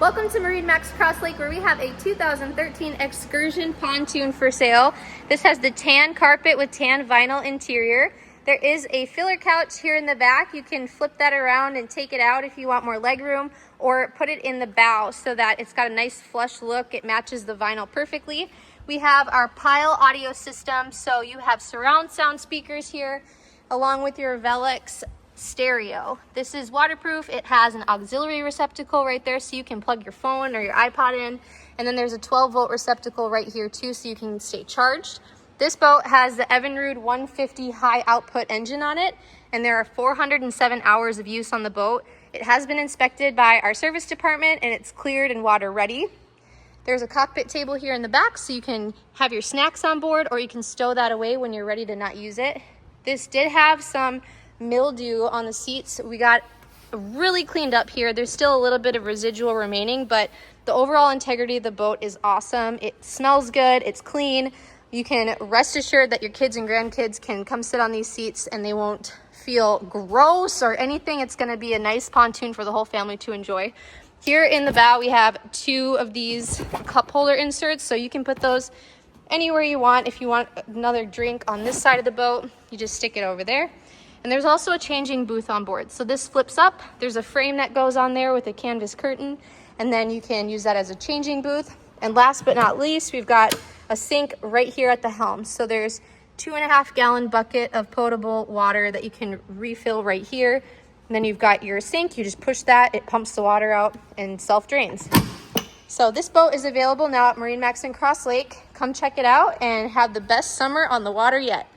Welcome to MarineMax Crosslake, where we have a 2013 Xcursion pontoon for sale. This has the tan carpet with tan vinyl interior. There is a filler couch here in the back. You can flip that around and take it out if you want more leg room, or put it in the bow so that it's got a nice flush look. It matches the vinyl perfectly. We have our Pile audio system, so you have surround sound speakers here along with your Velux stereo. This is waterproof. It has an auxiliary receptacle right there so you can plug your phone or your iPod in, and then there's a 12-volt receptacle right here too so you can stay charged. This boat has the Evinrude 150 high output engine on it, and there are 407 hours of use on the boat. It has been inspected by our service department and it's cleared and water ready. There's a cockpit table here in the back so you can have your snacks on board, or you can stow that away when you're ready to not use it. This did have some mildew on the seats. We got really cleaned up here. There's still a little bit of residual remaining, but the overall integrity of the boat is awesome. It smells good, it's clean. You can rest assured that your kids and grandkids can come sit on these seats and they won't feel gross or anything. It's going to be a nice pontoon for the whole family to enjoy. Here in the bow we have two of these cup holder inserts, so you can put those anywhere you want. If you want another drink on this side of the boat, you just stick it over there. And there's also a changing booth on board. So this flips up. There's a frame that goes on there with a canvas curtain, and then you can use that as a changing booth. And last but not least, we've got a sink right here at the helm. So there's 2.5 gallon bucket of potable water that you can refill right here. And then you've got your sink. You just push that, it pumps the water out and self-drains. So this boat is available now at MarineMax in Crosslake. Come check it out and have the best summer on the water yet.